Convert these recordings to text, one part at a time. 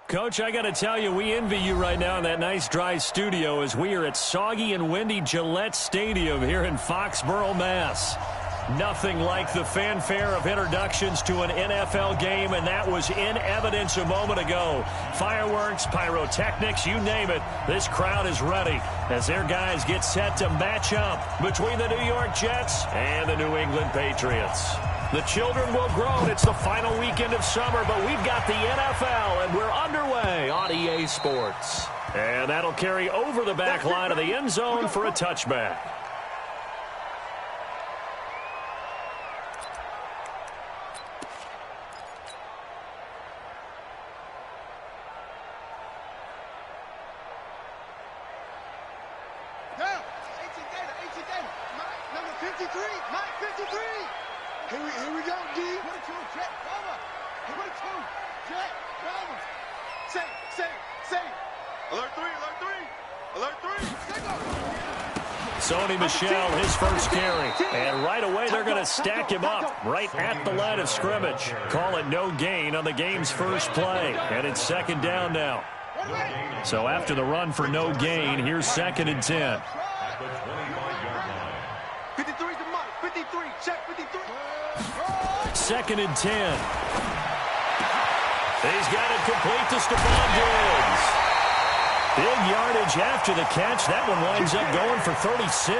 Coach, I got to tell you, we envy you right now in that nice dry studio as we are at soggy and windy Gillette Stadium here in Foxborough, Mass. Nothing like the fanfare of introductions to an NFL game, and that was in evidence a moment ago. Fireworks, pyrotechnics, you name it. This crowd is ready as their guys get set to match up between the New York Jets and the New England Patriots. The children will grow. It's the final weekend of summer, but we've got the NFL, and we're underway on EA Sports. And that'll carry over the back line of the end zone for a touchback. Michelle, his first carry. And right away, they're going to stack him up right at the line of scrimmage. Call it no gain on the game's first play. And it's second down now. So after the run for no gain, here's 2nd and 10. 53 to Mike. 53. Check 53. 2nd and 10. He's got it complete to Stephon Diggs. Big yardage after the catch. That one winds up going for 36.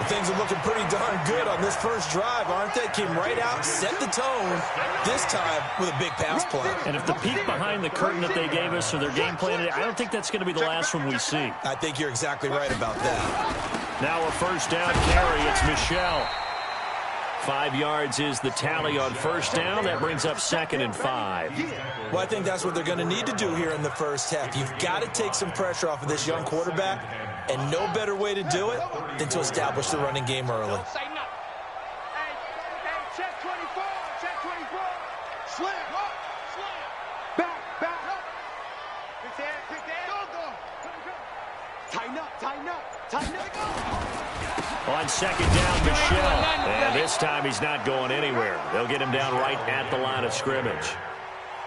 Things are looking pretty darn good on this first drive, aren't they? Came right out, set the tone, this time with a big pass play. And if the peek behind the curtain that they gave us or their game plan, I don't think that's going to be the last one we see. I think you're exactly right about that. Now a first down carry. It's Michelle. 5 yards is the tally on first down. That brings up 2nd and 5. Well, I think that's what they're going to need to do here in the first half. You've got to take some pressure off of this young quarterback, and no better way to do it than to establish the running game early. Check 24. Check 24. Slam. Back. Pick that. Tighten up. On second down, Michelle. And this time he's not going anywhere. They'll get him down right at the line of scrimmage.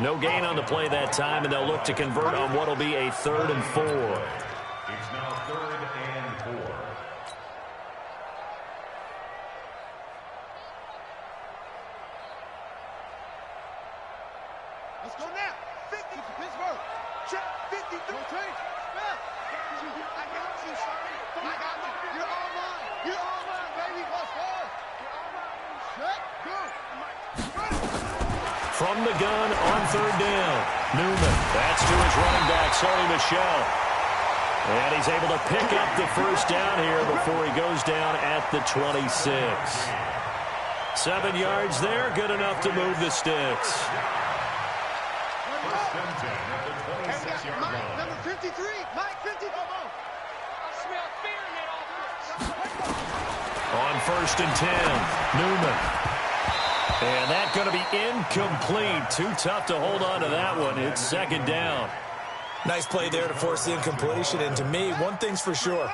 No gain on the play that time, and they'll look to convert on what will be a 3rd and 4. It's now 3rd and 4. Let's go now. 50 to Pittsburgh. Check 53. I got you, Shirley. I got you. You're all mine. You're all mine, baby. What's for? You're all mine. Shut. Go. From the gun on 3rd down. Newman. That's to his running back, Sony Michel. And he's able to pick up the first down here before he goes down at the 26. 7 yards there. Good enough to move the sticks. First and 10 at the 26-yard line. Number 53. Mike 50. I smell fear in that offense. On 1st and 10, Newman. And that's going to be incomplete. Too tough to hold on to that one. It's 2nd down. Nice play there to force the incompletion. And to me, one thing's for sure.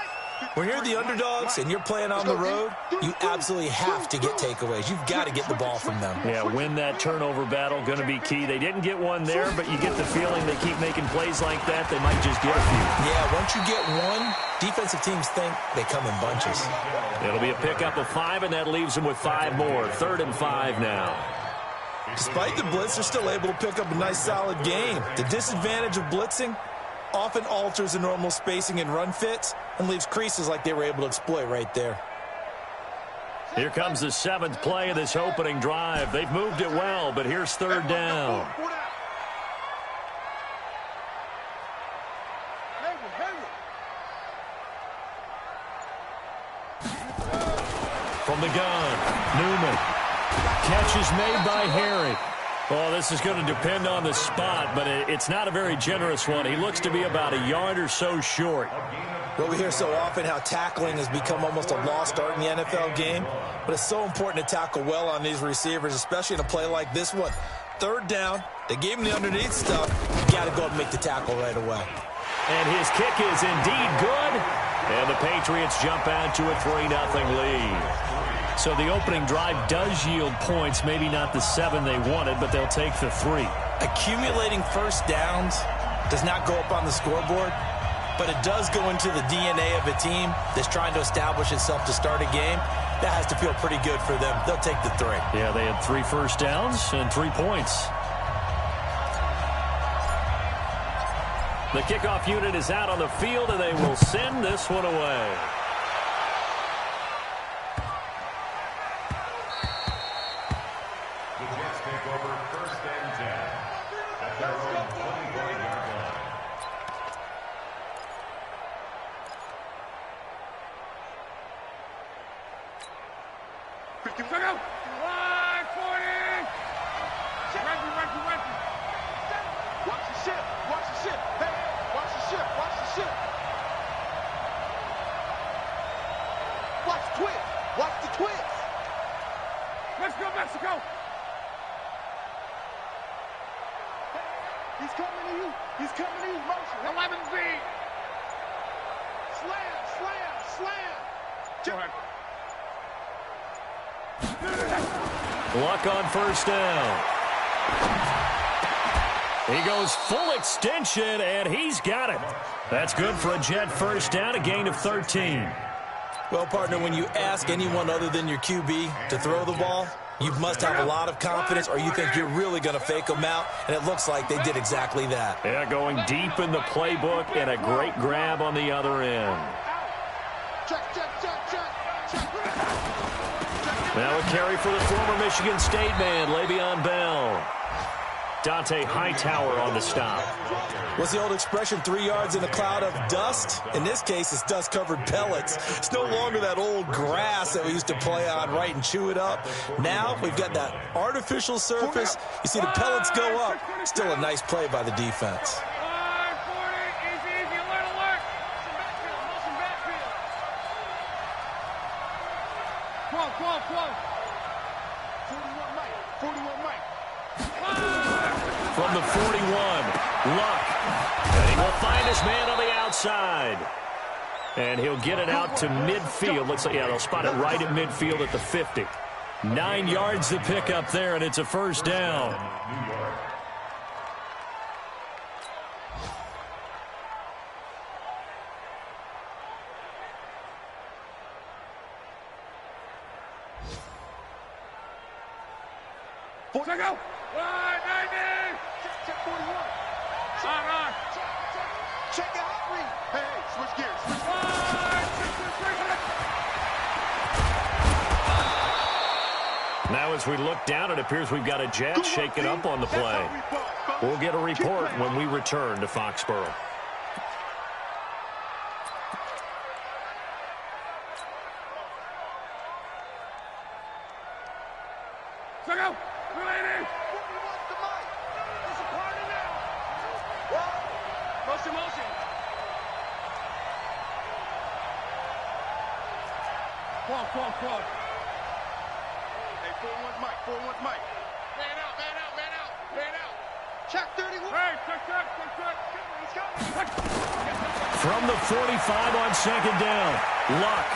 When you're the underdogs and you're playing on the road, you absolutely have to get takeaways. You've got to get the ball from them. Yeah, win that turnover battle, going to be key. They didn't get one there, but you get the feeling they keep making plays like that, they might just get a few. Yeah, once you get one, defensive teams think they come in bunches. It'll be a pickup of 5, and that leaves them with 5 more. 3rd and 5 now. Despite the blitz, they're still able to pick up a nice, solid game. The disadvantage of blitzing often alters the normal spacing and run fits and leaves creases like they were able to exploit right there. Here comes the 7th play of this opening drive. They've moved it well, but here's 3rd down. From the gun, Newman. Catch is made by Harry. Well, this is going to depend on the spot, but it's not a very generous one. He looks to be about a yard or so short. Well, we hear so often how tackling has become almost a lost art in the NFL game, but it's so important to tackle well on these receivers, especially in a play like this one. 3rd down, they gave him the underneath stuff. You got to go and make the tackle right away. And his kick is indeed good, and the Patriots jump out to a 3-0 lead. So the opening drive does yield points, maybe not the 7 they wanted, but they'll take the 3. Accumulating first downs does not go up on the scoreboard, but it does go into the DNA of a team that's trying to establish itself to start a game. That has to feel pretty good for them. They'll take the 3. Yeah, they had 3 first downs and 3 points. The kickoff unit is out on the field, and they will send this one away. The Jets take over 1st and 10 at their own 21-yard line. Watch the ship. Watch the ship. Hey, watch the ship. Watch the ship. Watch the twist. Watch the twist. Let's go, Mexico. He's coming to you. He's coming to you. Motion. 11B. Slam, slam, slam. Go ahead. Luck on first down. He goes full extension, and he's got it. That's good for a Jet first down, a gain of 13. Well, partner, when you ask anyone other than your QB to throw the ball, you must have a lot of confidence, or you think you're really going to fake them out, and it looks like they did exactly that. Yeah, going deep in the playbook, and a great grab on the other end. Check, check, check, check, check. Now a carry for the former Michigan State man, Le'Veon Bell. Dante Hightower on the stop. What's the old expression, 3 yards in a cloud of dust? In this case, it's dust-covered pellets. It's no longer that old grass that we used to play on, right, and chew it up. Now we've got that artificial surface. You see the pellets go up. Still a nice play by the defense. From the 41, Luck. And he will find his man on the outside. And he'll get it out to midfield. Looks like, yeah, they'll spot it right at midfield at the 50. 9 yards to pick up there, and it's a first down. Check out. Check 41. Check the hot read. Hey, switch gears. Now as we look down, it appears we've got a Jet shaking up on the play. We'll get a report when we return to Foxborough. Check out. Motion. Quad. Hey, 4-1's Mike. Man out. Check 31. Hey, check. He's coming. From the 45 on second down, Luck.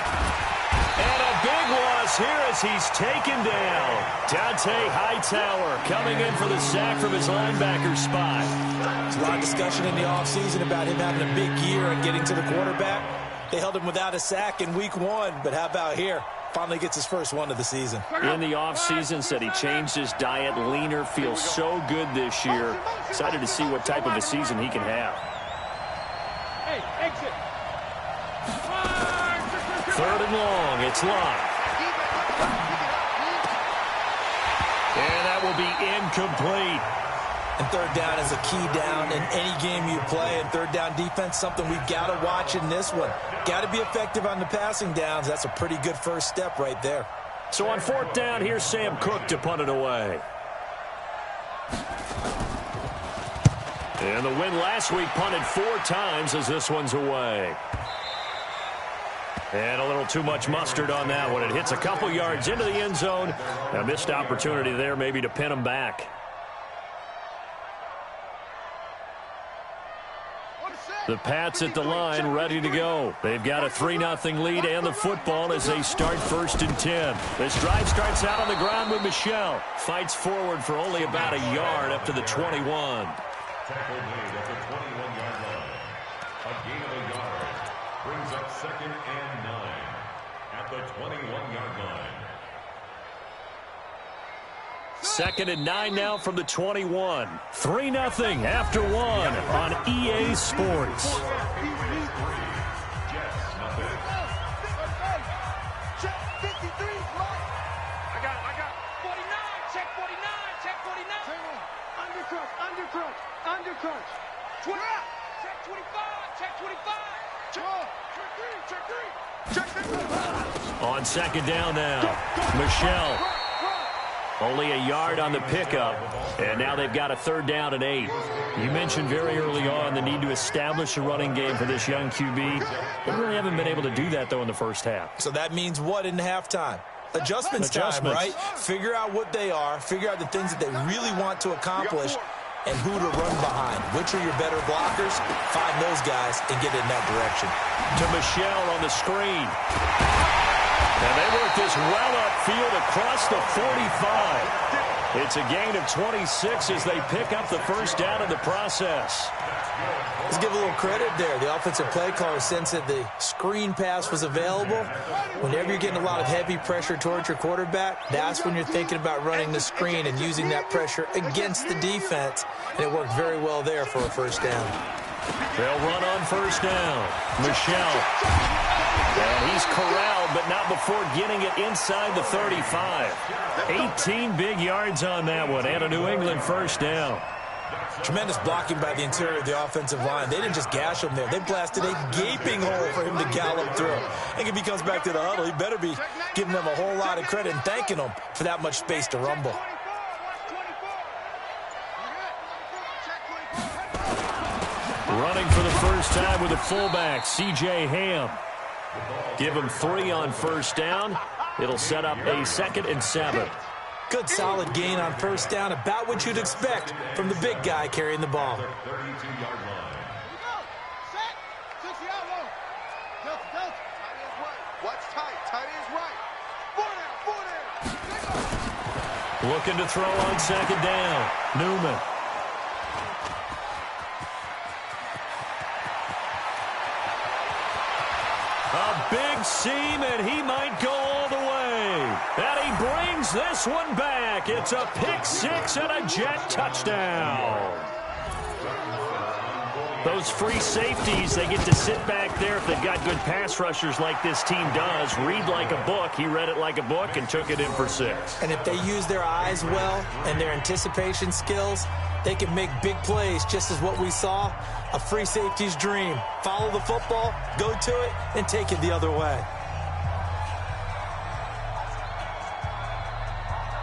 And a big loss here as he's taken down. Dante Hightower coming in for the sack from his linebacker spot. There's a lot of discussion in the offseason about him having a big year and getting to the quarterback. They held him without a sack in week 1, but how about here? Finally gets his first one of the season. In the offseason, said he changed his diet, leaner, feels so good this year. Excited to see what type of a season he can have. Hey, exit. 3rd and long, it's Luck. And that will be incomplete. And 3rd down is a key down in any game you play. And 3rd down defense, something we've got to watch in this one. Got to be effective on the passing downs. That's a pretty good first step right there. So on 4th down, here's Sam Cook to punt it away. And the win last week punted 4 times as this one's away. And a little too much mustard on that one. It hits a couple yards into the end zone. A missed opportunity there maybe to pin him back. The Pats at the line, ready to go. They've got a 3-0 lead and the football as they start 1st and 10. This drive starts out on the ground with Michel. Fights forward for only about a yard up to the 21. Tackle made at the 21-yard line. A gain of a yard brings up 2nd and 9 at the 21-yard line. 2nd and 9 now from the 21. 3-0 after 1 on EA Sports. Undercrunch. 20. Check 25. Check 25. Check 3. On 2nd down now, Michel. Only a yard on the pickup, and now they've got a 3rd down and 8. You mentioned very early on the need to establish a running game for this young QB. They really haven't been able to do that, though, in the first half. So that means what in halftime? Adjustments time, right? Figure out what they are, figure out the things that they really want to accomplish, and who to run behind. Which are your better blockers? Find those guys and get in that direction. To Michel on the screen. And they work this well upfield across the 45. It's a gain of 26 as they pick up the 1st down in the process. Let's give a little credit there. The offensive play caller sensed that the screen pass was available. Whenever you're getting a lot of heavy pressure towards your quarterback, that's when you're thinking about running the screen and using that pressure against the defense. And it worked very well there for a 1st down. They'll run on 1st down. Michel. And he's corralled, but not before getting it inside the 35. 18 big yards on that one, and a New England 1st down. Tremendous blocking by the interior of the offensive line. They didn't just gash him there. They blasted a gaping hole for him to gallop through. I think if he comes back to the huddle, he better be giving them a whole lot of credit and thanking them for that much space to rumble. Running for the first time with a fullback, C.J. Ham. Give him 3 on 1st down. It'll set up a 2nd and 7. Good solid gain on 1st down, about what you'd expect from the big guy carrying the ball. 32-yard line. Set. 6-yard line. Delta. Tight end's right. Watch tight. Tight end's right. 4 down. Looking to throw on 2nd down. Newman. A big seam, and he might go all the way. And he brings this one back. It's a pick 6 and a Jet touchdown. Those free safeties, they get to sit back there if they've got good pass rushers like this team does. Read like a book. He read it like a book and took it in for 6. And if they use their eyes well and their anticipation skills, they can make big plays, just as what we saw. A free safety's dream. Follow the football, go to it, and take it the other way.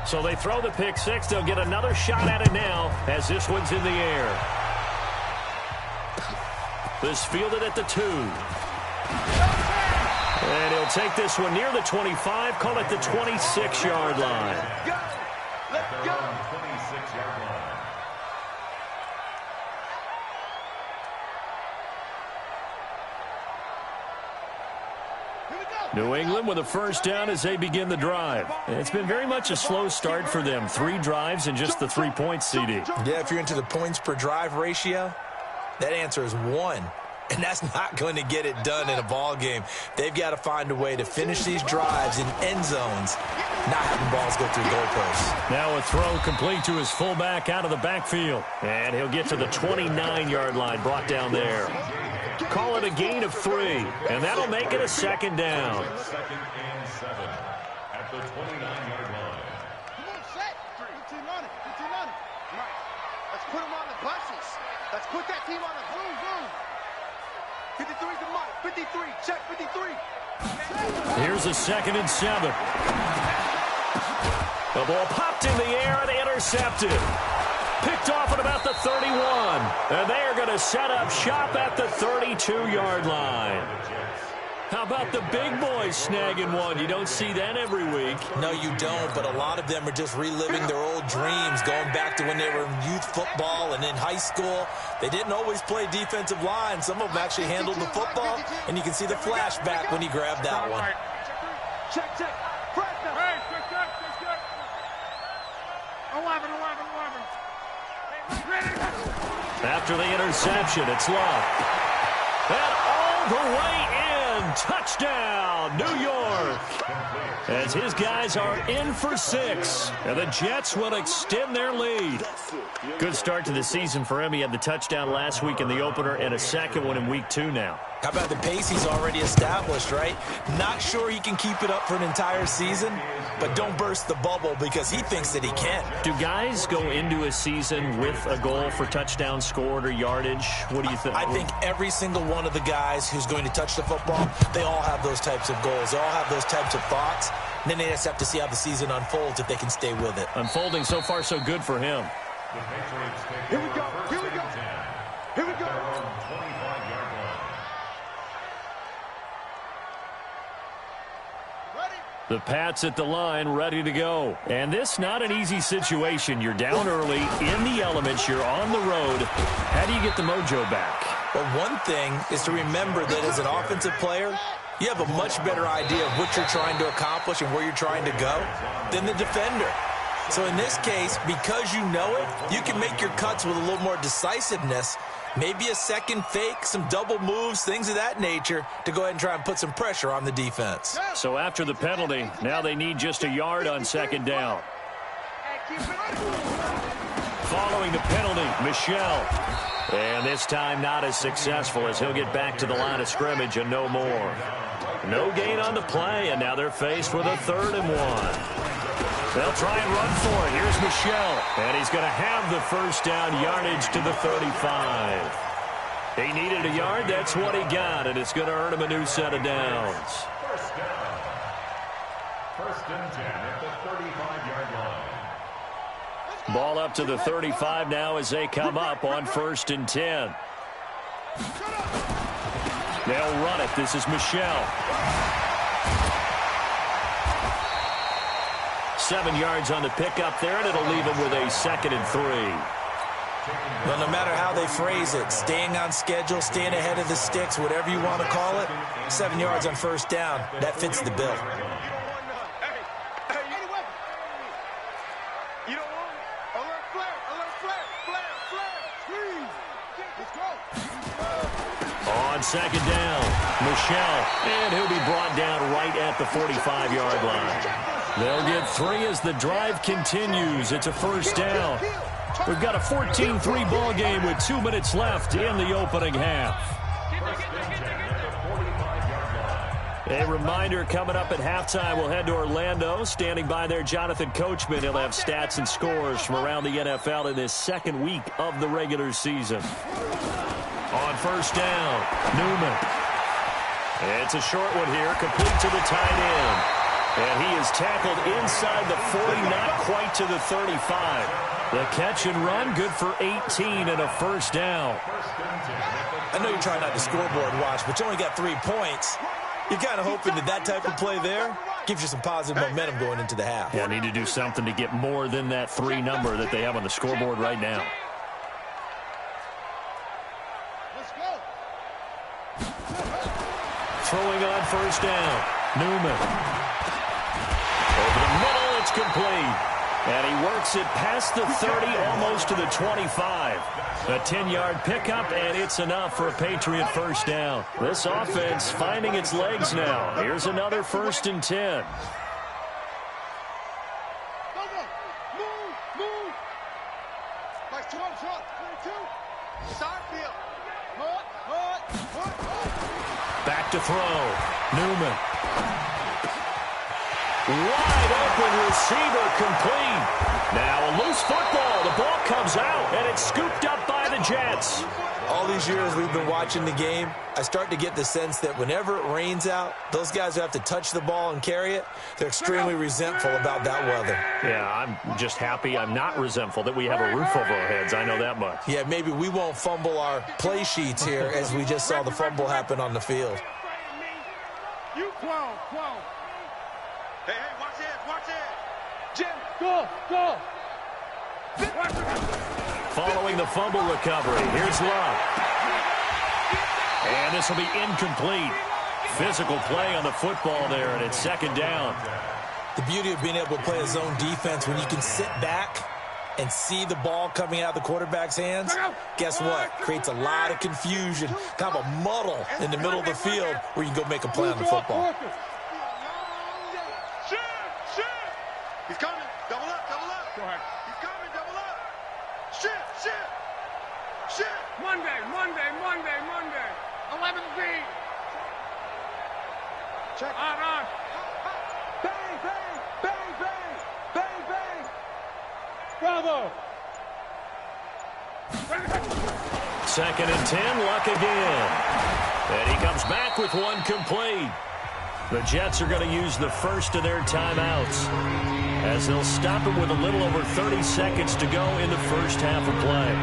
So they throw the pick 6. They'll get another shot at it now as this one's in the air. This fielded at the 2. And he'll take this one near the 25, call it the 26-yard line. Let's go. 26-yard line. New England with a 1st down as they begin the drive. It's been very much a slow start for them. 3 drives and just the 3 points, CD. Yeah, if you're into the points per drive ratio, that answer is 1. And that's not going to get it done in a ball game. They've got to find a way to finish these drives in end zones, not having balls go through goalposts. Now a throw complete to his fullback out of the backfield. And he'll get to the 29-yard line, brought down there. Call it a gain of 3, and that'll make it a 2nd down. 2nd and 7 at the 29-yard line. Come on, set. 15 on it. 15 on it. Right. Let's put them on the buses. Let's put that team on the boom, boom. 53's the mark. 53. Check 53. Here's a 2nd and 7. The ball popped in the air and intercepted. Picked off at about the 31. And they are going to set up shop at the 32-yard line. How about the big boys snagging one? You don't see that every week. No, you don't, but a lot of them are just reliving their old dreams, going back to when they were in youth football and in high school. They didn't always play defensive line. Some of them actually handled the football, and you can see the flashback when he grabbed that one. Check. Hey, check. 11. After the interception, it's Love. And all the way in. Touchdown, New York. As his guys are in for 6. And the Jets will extend their lead. Good start to the season for him. He had the touchdown last week in the opener and a second one in week 2 now. How about the pace he's already established, right? Not sure he can keep it up for an entire season, but don't burst the bubble because he thinks that he can. Do guys go into a season with a goal for touchdown scored or yardage? What do you think? I think every single one of the guys who's going to touch the football, they all have those types of goals. They all have those types of thoughts. And then they just have to see how the season unfolds if they can stay with it. Unfolding so far so good for him. Here we go. The Pats at the line, ready to go. And this not an easy situation. You're down early, in the elements, you're on the road. How do you get the mojo back? Well, one thing is to remember that as an offensive player, you have a much better idea of what you're trying to accomplish and where you're trying to go than the defender. So in this case, because you know it, you can make your cuts with a little more decisiveness. Maybe a second fake, some double moves, things of that nature to go ahead and try and put some pressure on the defense. So after the penalty, now they need just a yard on second down. Following the penalty, Michel. And this time not as successful as he'll get back to the line of scrimmage and no more. No gain on the play, and now they're faced with a 3rd and 1. They'll try and run for it. Here's Michel. And he's going to have the first down, yardage to the 35. He needed a yard. That's what he got, and it's going to earn him a new set of downs. First down. 1st and 10 at the 35-yard line. Ball up to the 35 now as they come up on 1st and 10. They'll run it. This is Michel. 7 yards on the pickup there, and it'll leave him with a 2nd and 3. Well, no matter how they phrase it, staying on schedule, staying ahead of the sticks, whatever you want to call it, 7 yards on 1st down, that fits the bill. On 2nd down, Michel, and he'll be brought down right at the 45-yard line. They'll get 3 as the drive continues. It's a 1st down. We've got a 14-3 ball game with 2 minutes left in the opening half. A reminder coming up at halftime, we'll head to Orlando. Standing by there, Jonathan Coachman. He'll have stats and scores from around the NFL in this 2nd week of the regular season. On 1st down, Newman. It's a short one here, complete to the tight end. And he is tackled inside the 40, not quite to the 35. The catch and run, good for 18 and a 1st down. I know you're trying not to scoreboard watch, but you only got 3 points. You're kind of hoping that that type of play there gives you some positive momentum going into the half. Yeah, need to do something to get more than that 3 number that they have on the scoreboard right now. Throwing on 1st down, Newman. Over the middle, it's complete. And he works it past the 30, almost to the 25. A 10-yard pickup, and it's enough for a Patriot 1st down. This offense finding its legs now. Here's another 1st and 10. Back to throw, Newman. Wide open receiver complete. Now a loose football. The ball comes out, and it's scooped up by the Jets. All these years we've been watching the game, I start to get the sense that whenever it rains out, those guys who have to touch the ball and carry it, they're extremely resentful about that weather. Yeah, I'm just happy I'm not resentful that we have a roof over our heads. I know that much. Yeah, maybe we won't fumble our play sheets here as we just saw the fumble happen on the field. 12. Hey, watch it. Jim, go. Following the fumble recovery, here's Love. And this will be incomplete. Physical play on the football there, and it's second down. The beauty of being able to play a zone defense when you can sit back and see the ball coming out of the quarterback's hands, guess what? Creates a lot of confusion, kind of a muddle in the middle of the field where you can go make a play on the football. He's coming. Double up. Go ahead. He's coming. Double up. Shit. Monday. 11 feet. Check. On. Bang. Bravo. Second and 10, Luck again. And he comes back with one complete. The Jets are going to use the first of their timeouts as they'll stop it with a little over 30 seconds to go in the first half of play.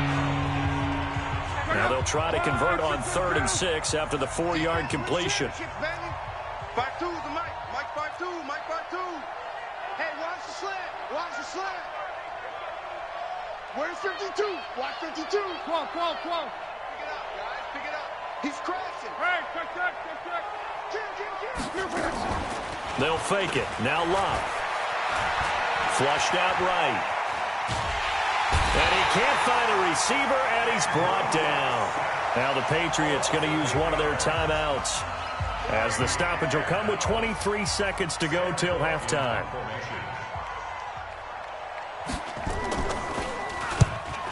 Now they'll try to convert on 3rd and 6 after the 4-yard completion. 5-2 the Mike. Mike 5-2. Hey, watch the slant. Where's 52? Watch 52. 12. Pick it up, guys. Pick it up. He's crashing. Hey, check. They'll fake it. Now Love. Flushed out right. And he can't find a receiver, and he's brought down. Now the Patriots going to use one of their timeouts, as the stoppage will come with 23 seconds to go till halftime.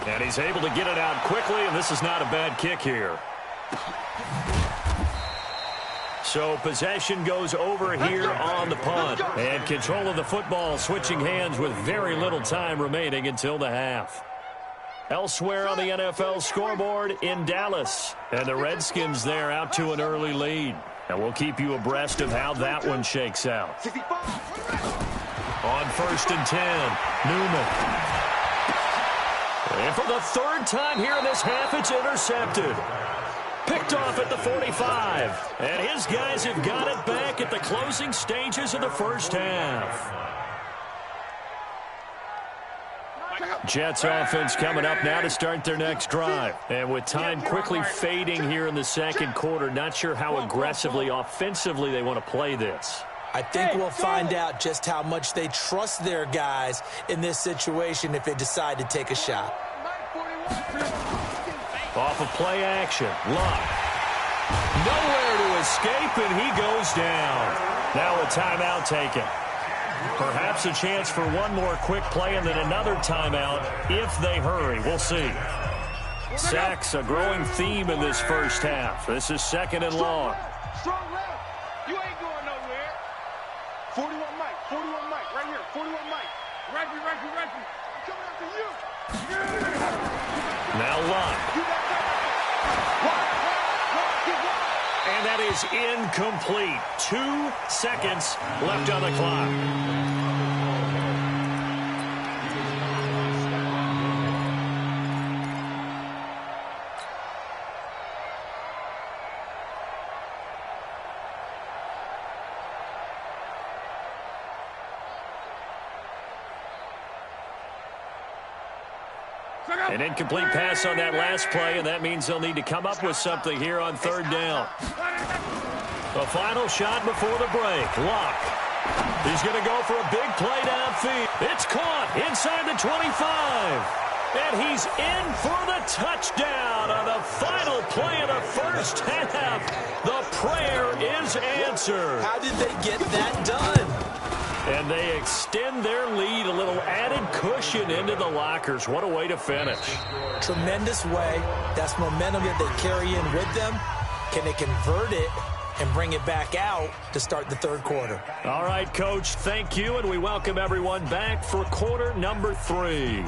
And he's able to get it out quickly, and this is not a bad kick here. So possession goes over here on the punt. And control of the football switching hands with very little time remaining until the half. Elsewhere on the NFL scoreboard in Dallas. And the Redskins there out to an early lead. And we'll keep you abreast of how that one shakes out. On 1st and 10, Newman. And for the 3rd time here in this half, it's intercepted. Picked off at the 45. And his guys have got it back at the closing stages of the first half. Jets offense coming up now to start their next drive. And with time quickly fading here in the second quarter, not sure how aggressively offensively they want to play this. I think we'll find out just how much they trust their guys in this situation if they decide to take a shot. Off of play action, Luck. Nowhere to escape, and he goes down. Now a timeout taken. Perhaps a chance for one more quick play and then another timeout if they hurry. We'll see. Sacks, a growing theme in this first half. This is 2nd and long. Strong left. You ain't going nowhere. 41 Mike. Right here. 41 Mike. Reggie. Coming after you. Now Luck. And that is incomplete. 2 seconds left on the clock. An incomplete pass on that last play, and that means they'll need to come up with something here on 3rd down. The final shot before the break. Luck. He's going to go for a big play downfield. It's caught inside the 25. And he's in for the touchdown on the final play of the first half. The prayer is answered. How did they get that done? And they extend their lead, a little added cushion into the lockers. What a way to finish. Tremendous way. That's momentum that they carry in with them. Can they convert it and bring it back out to start the 3rd quarter? All right, Coach, thank you, and we welcome everyone back for quarter number 3.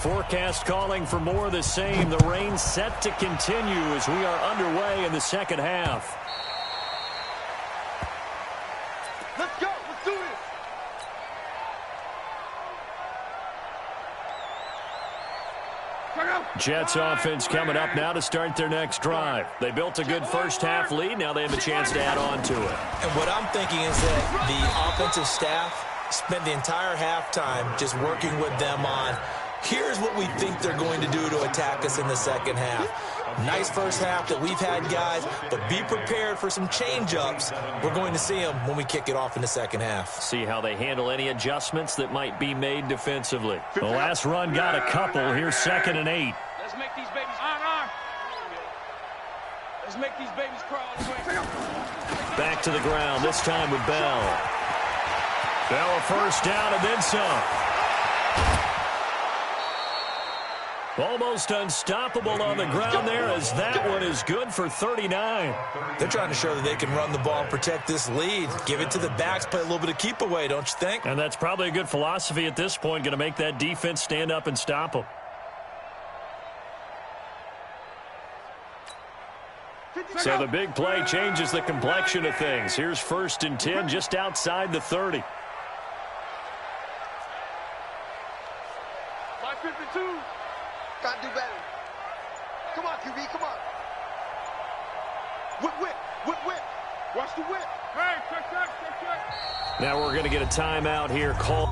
forecast calling for more of the same. The rain set to continue as we are underway in the second half. Let's go. Let's do this. Jets offense coming up now to start their next drive. They built a good first-half lead. Now they have a chance to add on to it. And what I'm thinking is that the offensive staff spent the entire halftime just working with them on, here's what we think they're going to do to attack us in the second half. Nice first half that we've had, guys, but be prepared for some change-ups. We're going to see them when we kick it off in the second half. See how they handle any adjustments that might be made defensively. The last run got a couple. Here's 2nd and 8. Let's make these babies Let's make these babies crawl. Back to the ground, this time with Bell. Bell a first down and then some. Almost unstoppable on the ground there as that one is good for 39. They're trying to show that they can run the ball and protect this lead. Give it to the backs, play a little bit of keep away, don't you think? And that's probably a good philosophy at this point, going to make that defense stand up and stop them. So the big play changes the complexion of things. Here's 1st and 10 just outside the 30. 552. Gotta do better. Come on, QB, come on. Whip, whip, whip, whip. Watch the whip. Hey, check. Now we're going to get a timeout here called.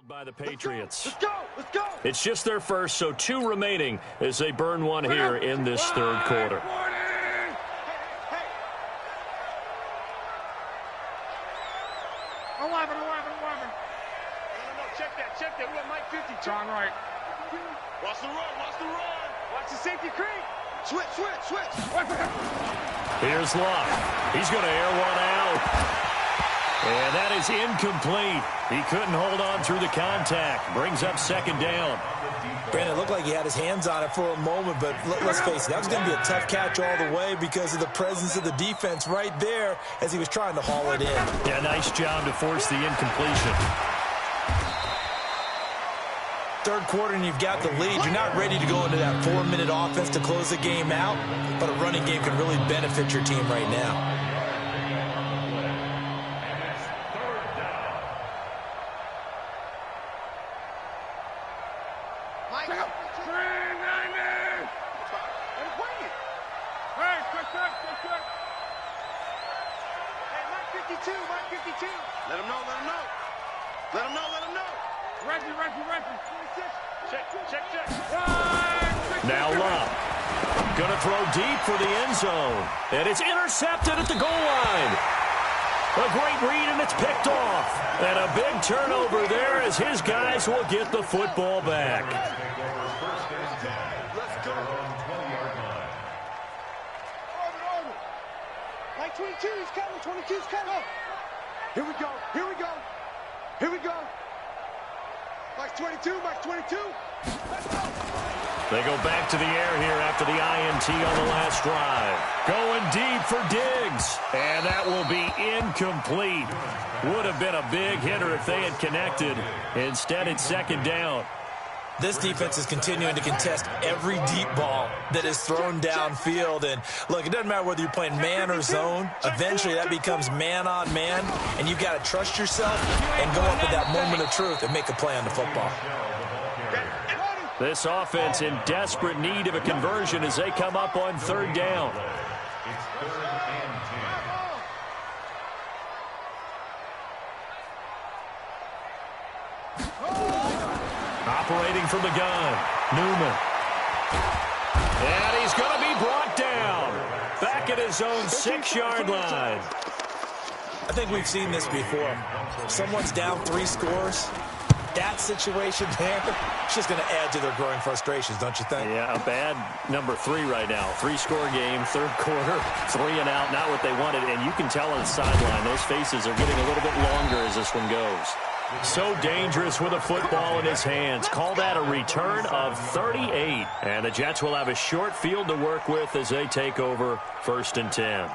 By the Patriots. Let's go. Let's go. It's just their first, so 2 remaining as they burn one here in this 3rd quarter. Hey. No, check that. We got Mike 50. John Wright. Watch the run. Watch the safety creep. Switch. Here's Luck. He's going to air one out. And that is incomplete. He couldn't hold on through the contact. Brings up 2nd down. Brandon, it looked like he had his hands on it for a moment, but let's face it, that was going to be a tough catch all the way because of the presence of the defense right there as he was trying to haul it in. Yeah, nice job to force the incompletion. 3rd quarter and you've got the lead. You're not ready to go into that 4-minute offense to close the game out, but a running game can really benefit your team right now. Now Love. Going to throw deep for the end zone. And it's intercepted at the goal line. A great read, and it's picked off. And a big turnover there as his guys will get the football back. Let's go. Like 22, he's coming. 22's coming. Here we go. Mike's 22. Let's go. They go back to the air here after the INT on the last drive. Going deep for Diggs. And that will be incomplete. Would have been a big hitter if they had connected. Instead, it's 2nd down. This defense is continuing to contest every deep ball that is thrown downfield. And, look, it doesn't matter whether you're playing man or zone. Eventually, that becomes man on man. And you've got to trust yourself and go up at that moment of truth and make a play on the football. This offense in desperate need of a conversion as they come up on 3rd down. It's 3rd and 10. Operating from the gun, Newman. And he's going to be brought down. Back at his own 6-yard line. I think we've seen this before. If someone's down 3 scores, that situation there, it's just going to add to their growing frustrations, don't you think? Yeah, a bad number 3 right now. 3-score game, third quarter, 3 and out, not what they wanted. And you can tell on the sideline, those faces are getting a little bit longer as this one goes. So dangerous with a football in his hands. Call that a return of 38. And the Jets will have a short field to work with as they take over 1st and 10.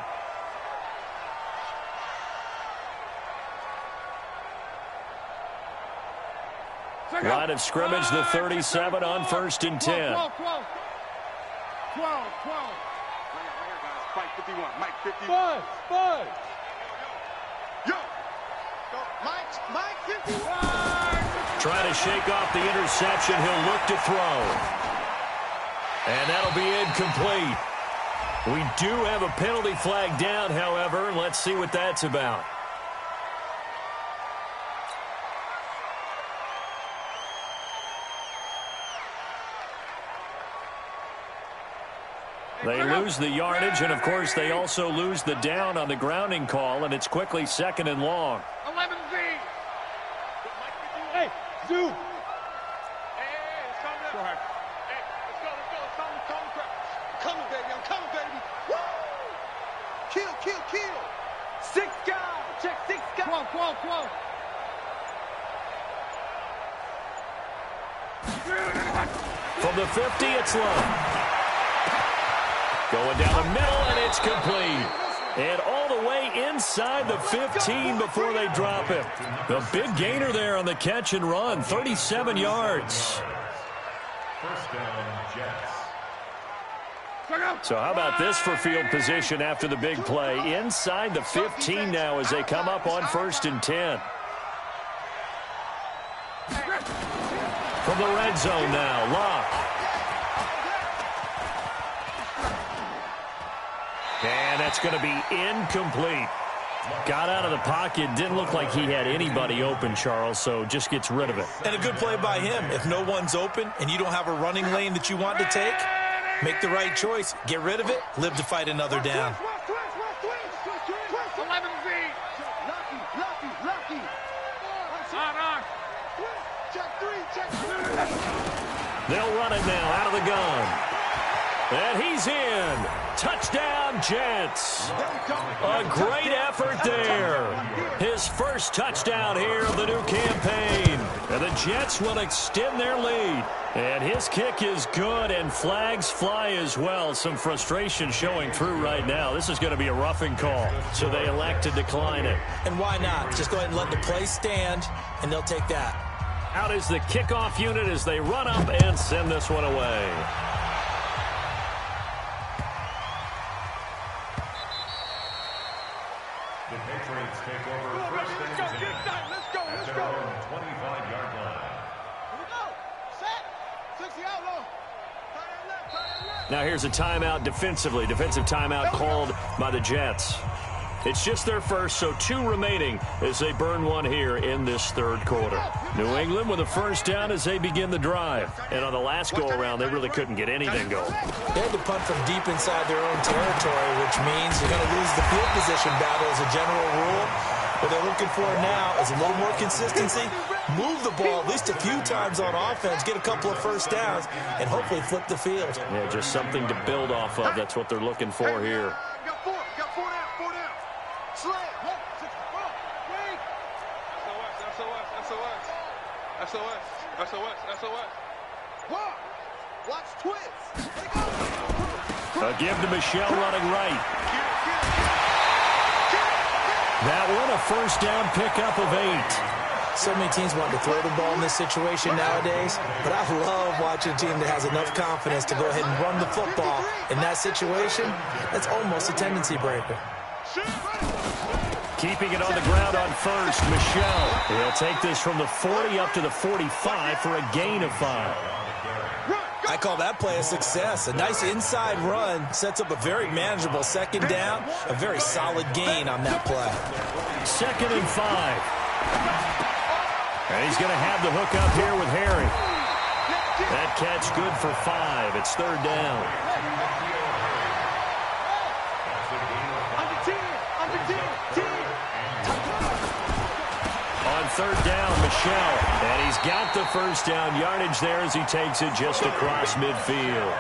Line of scrimmage, the 37 on 1st and 10. 12. Mike 51. Mike 51. Bud. Yo. Mike 51. Trying to shake off the interception. He'll look to throw. And that'll be incomplete. We do have a penalty flag down, however, and let's see what that's about. They lose the yardage, and, of course, they also lose the down on the grounding call, and it's quickly 2nd and long. 11Z. Hey, Zoo. Hey, it's coming up. Go ahead. Hey, let's go. It's coming. Coming, baby. I'm coming, baby. Woo! Kill. 6 guys. Check 6 guys. 12. From the 50, it's low. Going down the middle, and it's complete. And all the way inside the 15 before they drop him. The big gainer there on the catch and run, 37 yards. First down, Jets. So how about this for field position after the big play? Inside the 15 now as they come up on 1st and 10. From the red zone now, Locke. And that's going to be incomplete. Got out of the pocket. Didn't look like he had anybody open, Charles, so just gets rid of it. And a good play by him. If no one's open and you don't have a running lane that you want to take, make the right choice. Get rid of it. Live to fight another down. 11Z. Lucky. Check 3. They'll run it now out of the gun. And he's in. Touchdown, Jets. A great effort there. His first touchdown here of the new campaign. And the Jets will extend their lead. And his kick is good, and flags fly as well. Some frustration showing through right now. This is going to be a roughing call, so they elect to decline it. And why not? Just go ahead and let the play stand, and they'll take that. Out is the kickoff unit as they run up and send this one away. The Patriots take over first and 10 at their own 25-yard line. Here we go. Set. 60 out low. Now here's a timeout defensively. Defensive timeout called by the Jets. It's just their first, so 2 remaining as they burn one here in this third quarter. New England with a first down as they begin the drive. And on the last go-around, they really couldn't get anything going. They had to punt from deep inside their own territory, which means you're going to lose the field position battle as a general rule. What they're looking for now is a little more consistency, move the ball at least a few times on offense, get a couple of first downs, and hopefully flip the field. Yeah, just something to build off of. That's what they're looking for here. Got 4 down. Slam. SOS. Watch twist. A give to Michelle running right. That one a first down pickup of 8. So many teams want to throw the ball in this situation nowadays, but I love watching a team that has enough confidence to go ahead and run the football. In that situation, that's almost a tendency breaker. Keeping it on the ground on first, Michelle. He'll take this from the 40 up to the 45 for a gain of 5. I call that play a success. A nice inside run sets up a very manageable second down, a very solid gain on that play. 2nd and 5. And he's going to have the hook up here with Harry. That catch good for 5. It's third down. On third down, Michel. And he's got the first down yardage there as he takes it just across midfield.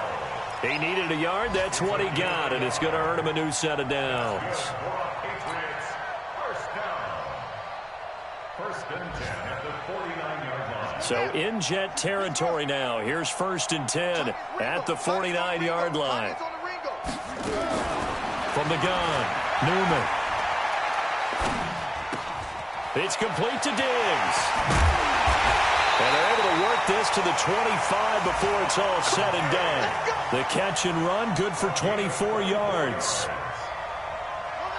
He needed a yard. That's what he got, and it's going to earn him a new set of downs. Patriots, first down. First and 10 at the 49-yard line. So in jet territory now. Here's first and 10 at the 49-yard line. From the gun, Newman. It's complete to Diggs. And they're able to work this to the 25 before it's all said and done. The catch and run, good for 24 yards.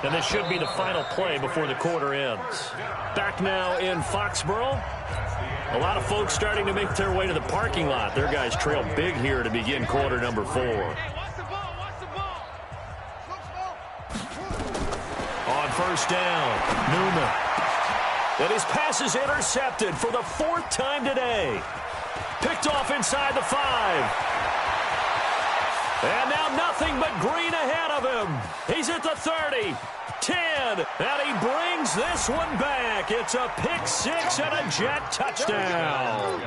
And this should be the final play before the quarter ends. Back now in Foxborough. A lot of folks starting to make their way to the parking lot. Their guys trail big here to begin quarter number 4. On first down, Newman. And his pass is intercepted for the 4th time today. Picked off inside the 5. And now nothing but green ahead of him. He's at the 30, 10, and he brings this one back. It's a pick 6 and a jet touchdown.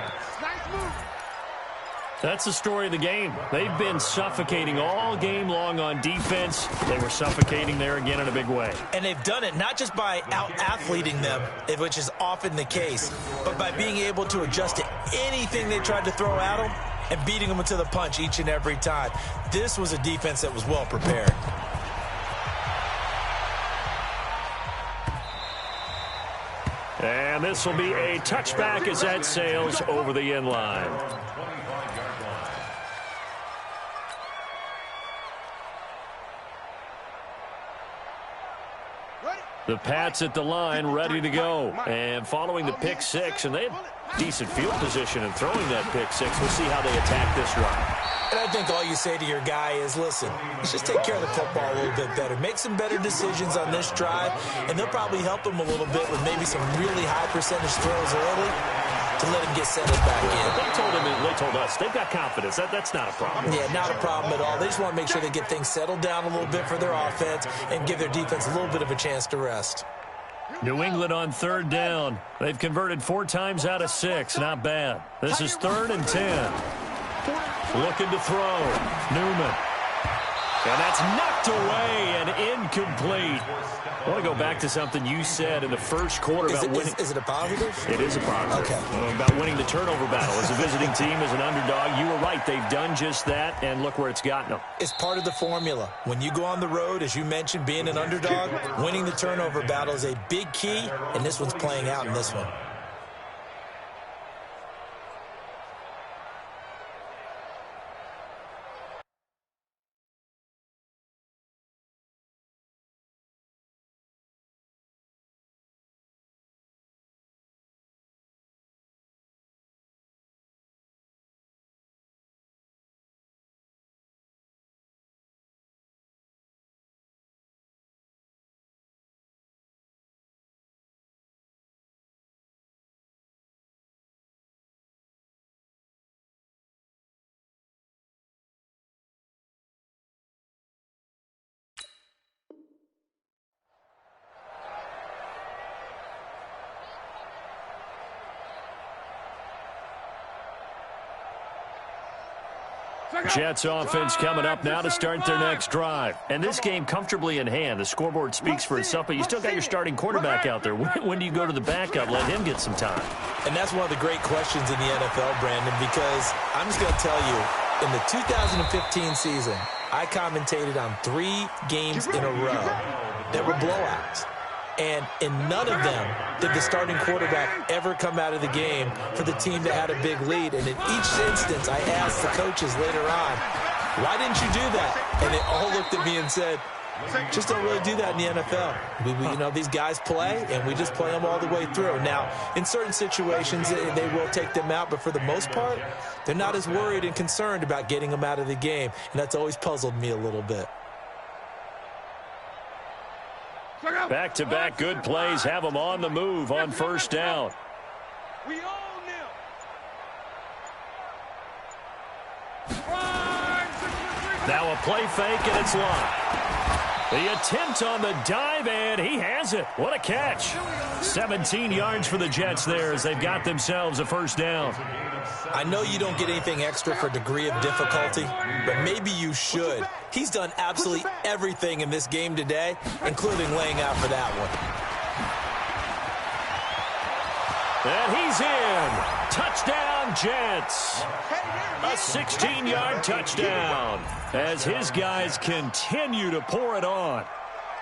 That's the story of the game. They've been suffocating all game long on defense. They were suffocating there again in a big way. And they've done it not just by out-athleting them, which is often the case, but by being able to adjust to anything they tried to throw at them and beating them to the punch each and every time. This was a defense that was well prepared. And this will be a touchback as that sails over the end line. The Pats at the line, ready to go. And following the pick 6, and they had decent field position in throwing that pick 6. We'll see how they attack this drive. And I think all you say to your guy is, listen, let's just take care of the football a little bit better. Make some better decisions on this drive, and they'll probably help him a little bit with maybe some really high percentage throws early to let him get settled back in. They told us they've got confidence. That's not a problem. Yeah, not a problem at all. They just want to make sure they get things settled down a little bit for their offense and give their defense a little bit of a chance to rest. New England on third down. They've converted 4 times out of 6. Not bad. This is 3rd and 10. Looking to throw. Newman. And that's knocked away and incomplete. I want to go back to something you said in the first quarter about winning. Is it a positive? It is a positive. Okay. About winning the turnover battle. As a visiting team, as an underdog, you were right. They've done just that, and look where it's gotten them. It's part of the formula. When you go on the road, as you mentioned, being an underdog, winning the turnover battle is a big key, and this one's playing out in this one. Jets offense coming up now to start their next drive. And this game comfortably in hand. The scoreboard speaks for itself, but you still got your starting quarterback out there. When do you go to the backup? Let him get some time. And that's one of the great questions in the NFL, Brandon, because I'm just going to tell you, in the 2015 season, I commentated on 3 games in a row that were blowouts. And in none of them did the starting quarterback ever come out of the game for the team that had a big lead. And in each instance, I asked the coaches later on, why didn't you do that? And they all looked at me and said, just don't really do that in the NFL. You know, these guys play, and we just play them all the way through. Now, in certain situations, they will take them out, but for the most part, they're not as worried and concerned about getting them out of the game. And that's always puzzled me a little bit. Back-to-back good plays have them on the move on first down. We own them. Now a play fake, and it's locked. The attempt on the dive, and he has it. What a catch. 17 yards for the Jets there as they've got themselves a first down. I know you don't get anything extra for degree of difficulty, but maybe you should. He's done absolutely everything in this game today, including laying out for that one. And he's in. Touchdown, Jets. A 16-yard touchdown as his guys continue to pour it on.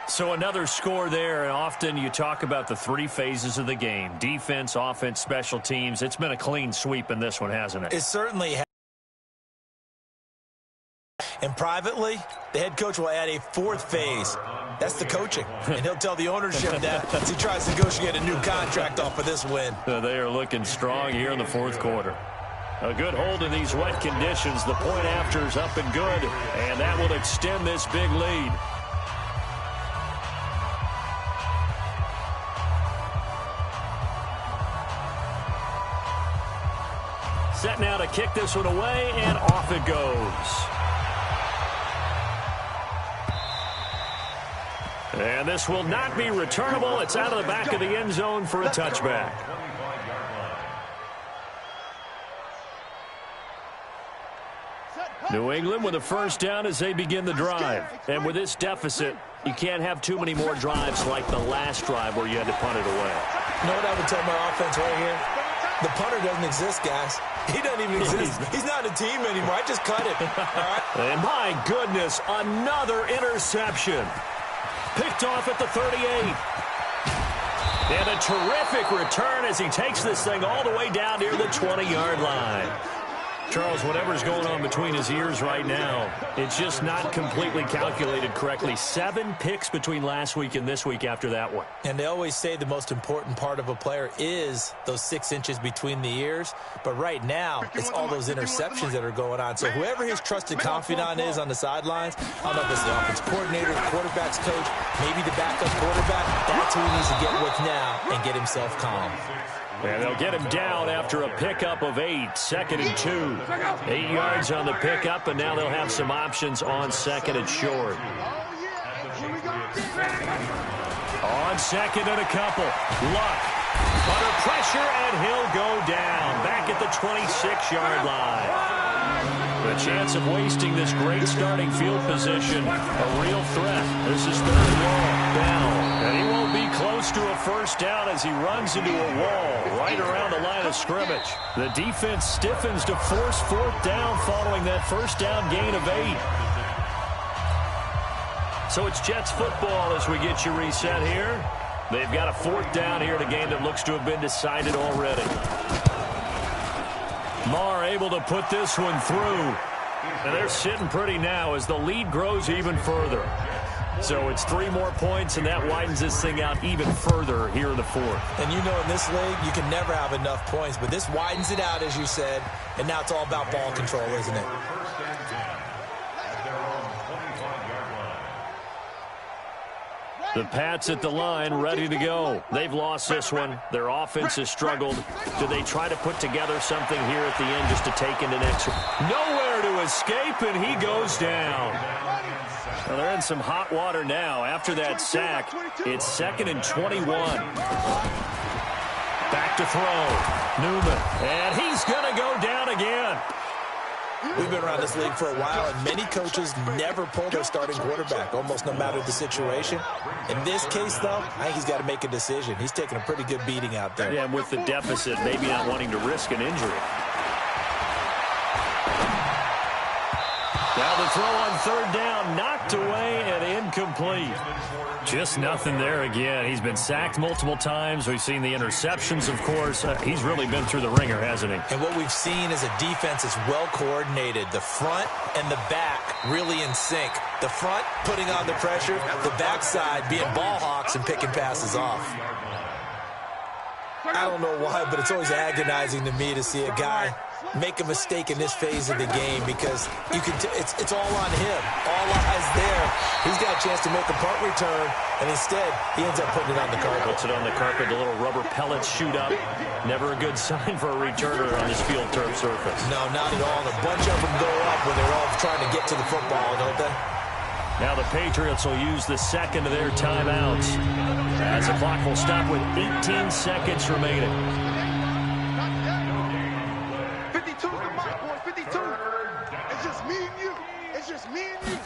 So another score there, and often you talk about the three phases of the game: defense, offense, special teams. It's been a clean sweep in this one, hasn't it? It certainly has. And privately, the head coach will add a fourth phase. That's the coaching. And he'll tell the ownership that as he tries to negotiate a new contract off of this win. They are looking strong here in the fourth quarter. A good hold in these wet conditions. The point after is up and good, and that will extend this big lead. Set now to kick this one away, and off it goes. And this will not be returnable. It's out of the back of the end zone for a touchback. New England with a first down as they begin the drive. And with this deficit, you can't have too many more drives like the last drive where you had to punt it away. You know what I would tell my offense right here? The punter doesn't exist, guys. He doesn't even exist. He's not a team anymore. I just cut him. All right? And my goodness, another interception. Picked off at the 38. And a terrific return as he takes this thing all the way down near the 20-yard line. Charles, whatever's going on between his ears right now, it's just not completely calculated correctly. 7 picks between last week and this week after that one. And they always say the most important part of a player is those 6 inches between the ears. But right now, it's all those interceptions that are going on. So whoever his trusted confidant is on the sidelines, I don't know if it's the offense coordinator, the quarterback's coach, maybe the backup quarterback, that's who he needs to get with now and get himself calm. And they'll get him down after a pickup of 8, 2nd and 2. 8 yards on the pickup, and now they'll have some options on 2nd and short. On 2nd and a couple. Luck under pressure, and he'll go down back at the 26-yard line. The chance of wasting this great starting field position, a real threat. This is 3rd and long down. And he won't be close to a first down as he runs into a wall right around the line of scrimmage. The defense stiffens to force 4th down following that first down gain of 8. So it's Jets football as we get you reset here. They've got a 4th down here in a game that looks to have been decided already. Marr able to put this one through. And they're sitting pretty now as the lead grows even further. So it's 3 more points, and that widens this thing out even further here in the 4th. And you know in this league, you can never have enough points, but this widens it out, as you said, and now it's all about ball control, isn't it? The Pats at the line, ready to go. They've lost this one. Their offense has struggled. Do they try to put together something here at the end just to take into next? Nowhere to escape, and he goes down. Well, they're in some hot water now. After that sack, it's 2nd and 21. Back to throw. Newman, and he's going to go down again. We've been around this league for a while, and many coaches never pull their starting quarterback, almost no matter the situation. In this case, though, I think he's got to make a decision. He's taking a pretty good beating out there. Yeah, and with the deficit, maybe not wanting to risk an injury. Now the throw on 3rd down, knocked away and incomplete. Just nothing there again. He's been sacked multiple times. We've seen the interceptions, of course. He's really been through the ringer, hasn't he? And what we've seen is a defense that's well coordinated. The front and the back really in sync. The front putting on the pressure, the backside being ball hawks and picking passes off. I don't know why, but it's always agonizing to me to see a guy make a mistake in this phase of the game because you can it's all on him. All eyes there. He's got a chance to make a punt return, and instead, he ends up putting it on the carpet. Puts it on the carpet, the little rubber pellets shoot up. Never a good sign for a returner on this field turf surface. No, not at all. And a bunch of them go up when they're all trying to get to the football, don't they? Now the Patriots will use the second of their timeouts, as the clock will stop with 18 seconds remaining. 52's the mark, boys. 52. It's just me and you. It's just me and you.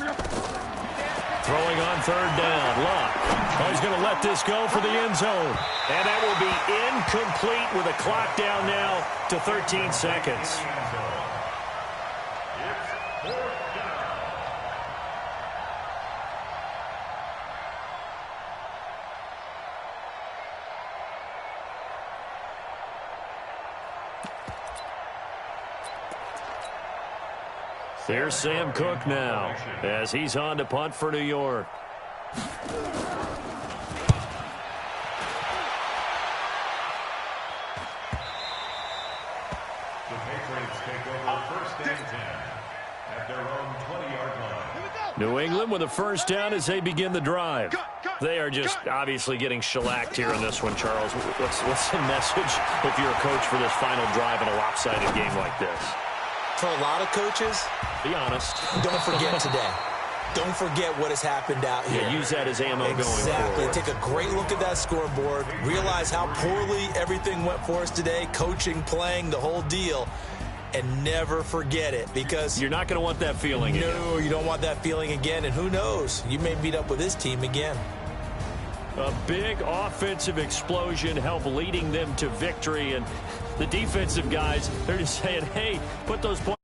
Throwing on third down. Luck. Oh, he's going to let this go for the end zone. And that will be incomplete with a clock down now to 13 seconds. Here's Sam Cook now as he's on to punt for New York. The Patriots take over first and 10 at their own 20-yard line. New England with a first down as they begin the drive. They are just obviously getting shellacked here in this one, Charles. What's the message if you're a coach for this final drive in a lopsided game like this? For a lot of coaches, be honest. Don't forget today. Don't forget what has happened out here. Yeah, use that as ammo going forward. Exactly. Take a great look at that scoreboard. Realize how poorly everything went for us today. Coaching, playing, the whole deal. And never forget it, because you're not going to want that feeling again. No, you don't want that feeling again. And who knows? You may meet up with this team again. A big offensive explosion helped leading them to victory. And the defensive guys, they're just saying, hey, put those points